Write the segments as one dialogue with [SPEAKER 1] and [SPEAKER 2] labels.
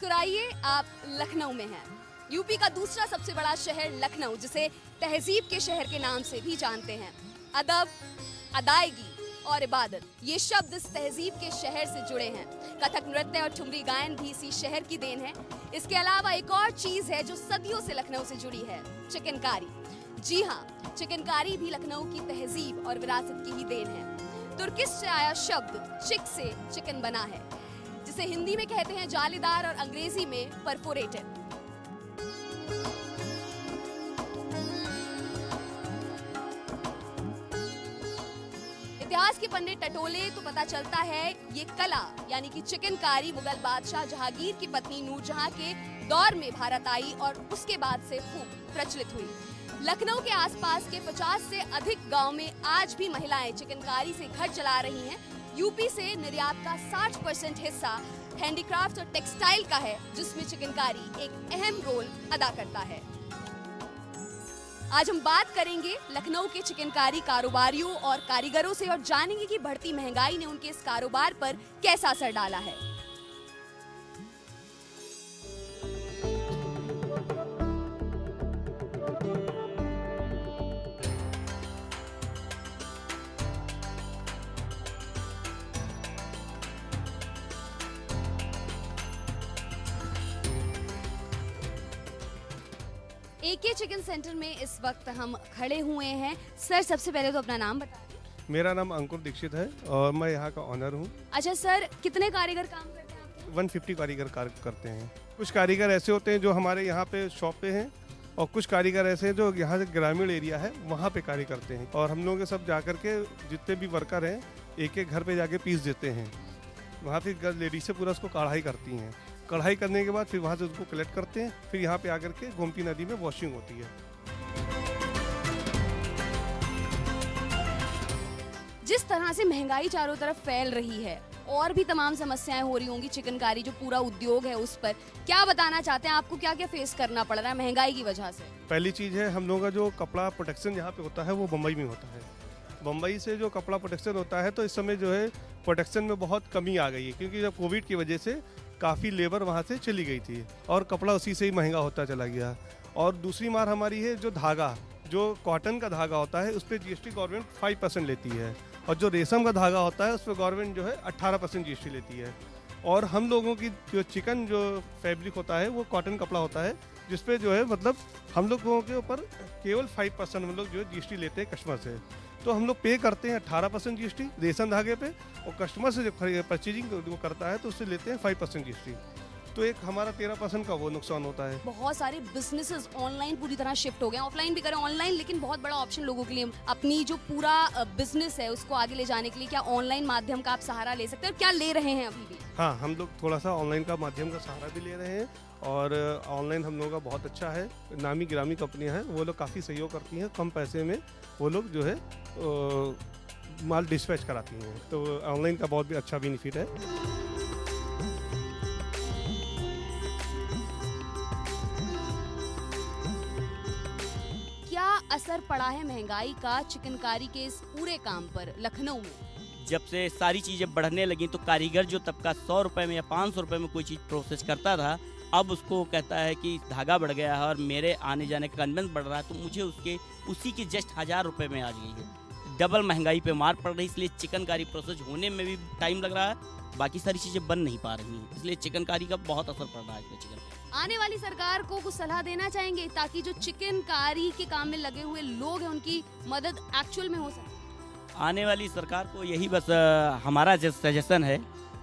[SPEAKER 1] मुस्कुराइए, आप लखनऊ में हैं। यूपी का दूसरा सबसे बड़ा शहर लखनऊ, जिसे तहजीब के शहर के नाम से भी जानते हैं। अदब, अदायगी और इबादत, ये शब्द इस तहजीब के शहर से जुड़े हैं। कथक नृत्य और ठुमरी गायन भी इसी शहर की देन है। इसके अलावा एक और चीज है जो सदियों से लखनऊ से जुड़ी है, चिकनकारी। जी हाँ, चिकनकारी भी लखनऊ की तहजीब और विरासत की ही देन है। तुर्किश से आया शब्द चिक से चिकन बना है, जिसे हिंदी में कहते हैं जालीदार और अंग्रेजी में परफोरेटेड। इतिहास के पन्ने टटोले तो पता चलता है ये कला यानी कि चिकनकारी मुगल बादशाह जहांगीर की पत्नी नूरजहां के दौर में भारत आई और उसके बाद से खूब प्रचलित हुई। लखनऊ के आसपास के 50 से अधिक गांव में आज भी महिलाएं चिकनकारी से घर चला रही हैं। यूपी से निर्यात का 60% हिस्सा हैंडीक्राफ्ट और टेक्सटाइल का है, जिसमें चिकनकारी एक अहम रोल अदा करता है। आज हम बात करेंगे लखनऊ के चिकनकारी कारोबारियों और कारीगरों से और जानेंगे कि बढ़ती महंगाई ने उनके इस कारोबार पर कैसा असर डाला है। एके चिकन सेंटर में इस वक्त हम खड़े हुए हैं। सर, सबसे पहले तो अपना नाम बताइए।
[SPEAKER 2] मेरा नाम अंकुर दीक्षित है और मैं यहाँ का ऑनर हूँ।
[SPEAKER 1] अच्छा सर, कितने कारीगर काम करते हैं आपके?
[SPEAKER 2] 150 कारीगर कार्य करते हैं। कुछ कारीगर ऐसे होते हैं जो हमारे यहाँ पे शॉप पे हैं और कुछ कारीगर ऐसे हैं जो यहाँ से ग्रामीण एरिया है वहाँ पे कार्य करते हैं। और हम लोग सब जा के जितने भी वर्कर हैं एक एक घर पे जाके पीस देते हैं। वहाँ फिर लेडीज से पूरा उसको कढ़ाई करती हैं। कढ़ाई करने के बाद फिर वहाँ से उसको कलेक्ट करते हैं। फिर यहाँ पे आकर के गोमती नदी में वॉशिंग होती है।
[SPEAKER 1] जिस तरह से महंगाई चारों तरफ फैल रही है और भी तमाम समस्याएं हो रही होंगी चिकनकारी जो पूरा उद्योग है उस पर, क्या बताना चाहते हैं? आपको क्या क्या फेस करना पड़ रहा है महंगाई की वजह से?
[SPEAKER 2] पहली चीज़ है, हम लोगों का जो कपड़ा प्रोटेक्शन यहाँ पे होता है वो बम्बई में होता है। बम्बई से जो कपड़ा प्रोटेक्शन होता है तो इस समय जो है प्रोटेक्शन में बहुत कमी आ गई है, क्योंकि जब कोविड की वजह से काफ़ी लेबर वहाँ से चली गई थी और कपड़ा उसी से ही महंगा होता चला गया। और दूसरी मार हमारी है जो धागा, जो कॉटन का धागा होता है उस पर जीएसटी गवर्नमेंट 5% लेती है, और जो रेशम का धागा होता है उस पर गवर्नमेंट जो है 18% जीएसटी लेती है। और हम लोगों की जो चिकन जो फैब्रिक होता है वो कॉटन कपड़ा होता है, जिसपे जो है मतलब हम लोगों के ऊपर केवल 5% हम लोग जो है जीएसटी लेते हैं कस्टमर से। तो हम लोग पे करते हैं 18% जीएसटी रेशम धागे पे, और कस्टमर से जो परचेजिंग वो करता है तो उससे लेते हैं 5% जीएसटी। तो एक हमारा 13% का वो नुकसान होता है।
[SPEAKER 1] बहुत सारे बिजनेसेस ऑनलाइन पूरी तरह शिफ्ट हो गए, ऑफलाइन भी करें ऑनलाइन, लेकिन बहुत बड़ा ऑप्शन लोगों के लिए अपनी जो पूरा बिजनेस है उसको आगे ले जाने के लिए क्या ऑनलाइन माध्यम का आप सहारा ले सकते हैं और क्या ले रहे हैं अभी भी?
[SPEAKER 2] हाँ, हम लोग थोड़ा सा ऑनलाइन का माध्यम का सहारा भी ले रहे हैं और ऑनलाइन हम लोगों का बहुत अच्छा है। नामी गिरामी कंपनियां हैं, वो लोग काफ़ी सहयोग करती हैं। कम पैसे में वो लोग जो है माल डिस्पैच कराती हैं, तो ऑनलाइन का बहुत भी अच्छा बेनिफिट है।
[SPEAKER 1] क्या असर पड़ा है महंगाई का चिकनकारी के इस पूरे काम पर लखनऊ में?
[SPEAKER 3] जब से सारी चीज़ें बढ़ने लगी तो कारीगर जो तबका 100 रुपये में या 500 रुपये में कोई चीज़ प्रोसेस करता था, अब उसको कहता है कि धागा बढ़ गया है और मेरे आने जाने का कन्वेंस बढ़ रहा है, तो मुझे उसी की जस्ट 1000 रुपये में आ गई है। डबल महंगाई पे मार पड़ रही, इसलिए चिकनकारी प्रोसेस होने में भी टाइम लग रहा है, बाकी सारी चीज़ें बन नहीं पा रही हैं, इसलिए चिकनकारी का बहुत असर पड़ रहा है इसमें। चिकन
[SPEAKER 1] आने वाली सरकार को कुछ सलाह देना चाहेंगे ताकि जो चिकनकारी के काम में लगे हुए लोग हैं उनकी मदद एक्चुअल में हो सके?
[SPEAKER 3] आने वाली सरकार को यही बस हमारा सजेशन है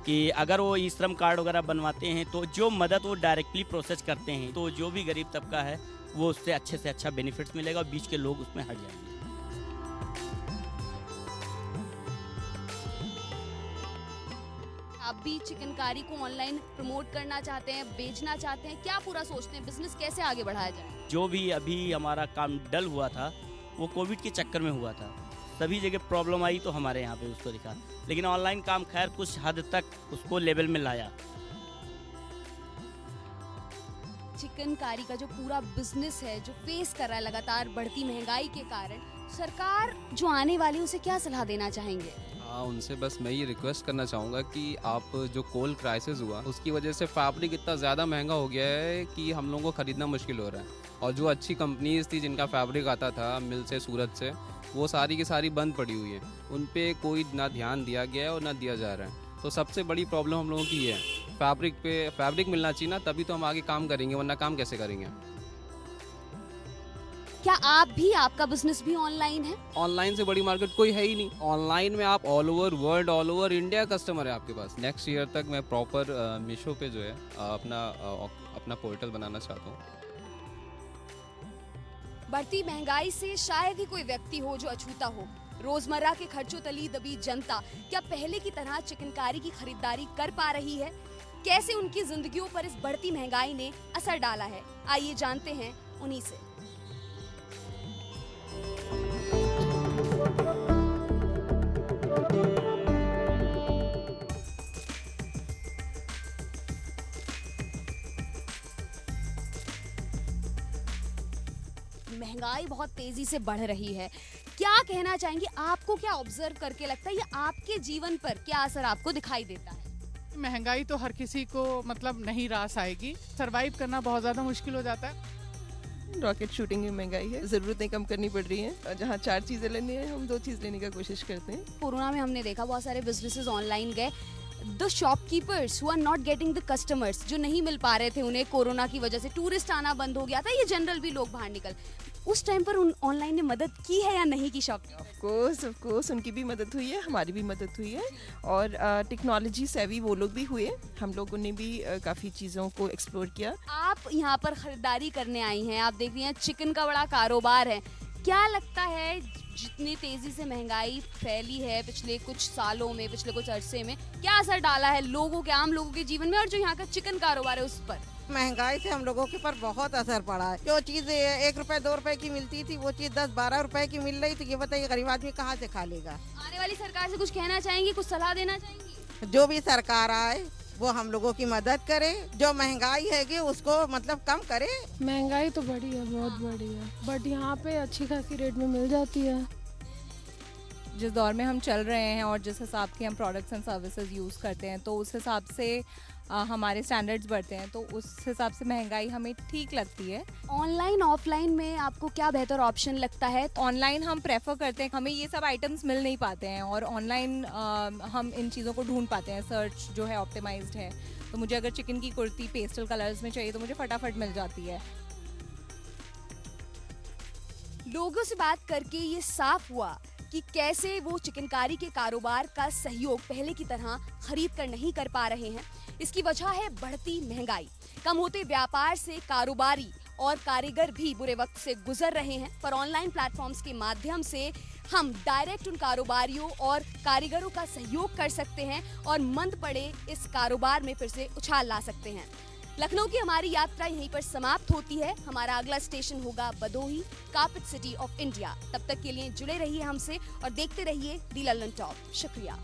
[SPEAKER 3] कि अगर वो ई श्रम कार्ड वगैरह बनवाते हैं तो जो मदद वो डायरेक्टली प्रोसेस करते हैं तो जो भी गरीब तबका है वो उससे अच्छे से अच्छा बेनिफिट्स मिलेगा और बीच के लोग उसमें हट जाएंगे।
[SPEAKER 1] आप भी चिकनकारी को ऑनलाइन प्रमोट करना चाहते हैं, बेचना चाहते हैं, क्या पूरा सोचते हैं बिजनेस कैसे आगे बढ़ाया जाए?
[SPEAKER 3] जो भी अभी हमारा काम डल हुआ था वो कोविड के चक्कर में हुआ था, सभी जगह प्रॉब्लम आई तो हमारे यहाँ पे उसको दिखा, लेकिन ऑनलाइन काम खैर कुछ हद तक उसको लेवल में लाया।
[SPEAKER 1] चिकनकारी का जो पूरा बिजनेस है जो फेस कर रहा है लगातार बढ़ती महंगाई के कारण, सरकार जो आने वाली है उसे क्या सलाह देना चाहेंगे?
[SPEAKER 4] उनसे बस मैं ये रिक्वेस्ट करना चाहूँगा कि आप जो कोल क्राइसिस हुआ उसकी वजह से फैब्रिक इतना ज़्यादा महंगा हो गया है कि हम लोगों को ख़रीदना मुश्किल हो रहा है। और जो अच्छी कंपनीज थी जिनका फैब्रिक आता था मिल से, सूरत से, वो सारी की सारी बंद पड़ी हुई है। उन पे कोई ना ध्यान दिया गया है और ना दिया जा रहा है। तो सबसे बड़ी प्रॉब्लम हम लोगों की ये है, फैब्रिक मिलना चाहिए ना, तभी तो हम आगे काम करेंगे, वरना काम कैसे करेंगे।
[SPEAKER 1] क्या आप भी, आपका बिजनेस भी ऑनलाइन है?
[SPEAKER 4] ऑनलाइन से बड़ी मार्केट कोई है ही नहीं। ऑनलाइन में आप all over world, all over India customer है आपके पास। नेक्स्ट ईयर तक मैं प्रॉपर मीशो पे जो है अपना पोर्टल बनाना चाहता हूँ।
[SPEAKER 1] बढ़ती महंगाई से शायद ही कोई व्यक्ति हो जो अछूता हो। रोजमर्रा के खर्चों तली दबी जनता क्या पहले की तरह चिकनकारी की खरीदारी कर पा रही है? कैसे उनकी जिंदगियों पर इस बढ़ती महंगाई ने असर डाला है, आइए जानते हैं उन्हीं से। महंगाई बहुत तेजी से बढ़ रही है, क्या कहना चाहेंगे? आपको क्या ऑब्जर्व करके लगता है, ये आपके जीवन पर क्या असर आपको दिखाई देता है?
[SPEAKER 5] महंगाई तो हर किसी को मतलब नहीं रास आएगी, सरवाइव करना बहुत ज़्यादा मुश्किल हो जाता है।
[SPEAKER 6] रॉकेट शूटिंग में महंगाई है, ज़रूरतें कम करनी पड़ रही हैं। जहाँ 4 चीज़ें लेनी है हम 2 चीज़ लेने का कोशिश करते हैं।
[SPEAKER 1] कोरोना में हमने देखा बहुत सारे बिजनेसेस ऑनलाइन गए। The shopkeepers who are not getting the customers, जो नहीं मिल पा रहे थे उन्हें कोरोना की वजह से, टूरिस्ट आना बंद हो गया था, ये जनरल भी लोग बाहर निकल, उस टाइम पर ऑनलाइन ने मदद की है या नहीं की शॉप?
[SPEAKER 6] ऑफ कोर्स उनकी भी मदद हुई है, हमारी भी मदद हुई है। और टेक्नोलॉजी सेवी वो लोग भी हुए, हम लोगों ने भी काफ़ी चीज़ों को एक्सप्लोर किया।
[SPEAKER 1] आप यहाँ पर खरीदारी करने आई हैं, आप देख रही हैं चिकन का बड़ा कारोबार है, क्या लगता है जितनी तेजी से महंगाई फैली है पिछले कुछ सालों में, पिछले कुछ अरसे में, क्या असर डाला है लोगों के, आम लोगों के जीवन में और जो यहाँ का चिकन कारोबार है उस पर?
[SPEAKER 7] महंगाई से हम लोगों के पर बहुत असर पड़ा है। जो चीज़ 1 रुपए 2 रुपए की मिलती थी वो चीज़ 10-12 रुपए की मिल रही, तो ये बताइए गरीब आदमी कहाँ से खा लेगा?
[SPEAKER 1] आने वाली सरकार से कुछ कहना चाहेंगी, कुछ सलाह देना चाहेंगी?
[SPEAKER 7] जो भी सरकार आए वो हम लोगों की मदद करे, जो महंगाई हैगी उसको मतलब कम करे।
[SPEAKER 8] महंगाई तो बढ़ी है, बहुत बढ़ी है, बट यहाँ पे अच्छी खासी रेट में मिल जाती है।
[SPEAKER 9] जिस दौर में हम चल रहे हैं और जिस हिसाब के हम प्रोडक्ट्स एंड सर्विसेज यूज़ करते हैं, तो उस हिसाब से हमारे स्टैंडर्ड्स बढ़ते हैं, तो उस हिसाब से महंगाई हमें ठीक लगती है।
[SPEAKER 1] ऑनलाइन ऑफलाइन में आपको क्या बेहतर ऑप्शन लगता है?
[SPEAKER 9] ऑनलाइन हम प्रेफर करते हैं, हमें ये सब आइटम्स मिल नहीं पाते हैं, और ऑनलाइन हम इन चीज़ों को ढूंढ पाते हैं, सर्च जो है ऑप्टिमाइज्ड है। तो मुझे अगर चिकन की कुर्ती पेस्टल कलर्स में चाहिए तो मुझे फटाफट मिल जाती है।
[SPEAKER 1] लोगों से बात करके ये साफ हुआ कि कैसे वो चिकनकारी के कारोबार का सहयोग पहले की तरह खरीद कर नहीं कर पा रहे हैं। इसकी वजह है बढ़ती महंगाई। कम होते व्यापार से कारोबारी और कारीगर भी बुरे वक्त से गुजर रहे हैं, पर ऑनलाइन प्लेटफॉर्म्स के माध्यम से हम डायरेक्ट उन कारोबारियों और कारीगरों का सहयोग कर सकते हैं और मंद पड़े इस कारोबार में फिर से उछाल ला सकते हैं। लखनऊ की हमारी यात्रा यहीं पर समाप्त होती है। हमारा अगला स्टेशन होगा Bhadohi, carpet city of India. तब तक के लिए जुड़े रहिए हमसे और देखते रहिए दी लल्लन टॉप। शुक्रिया।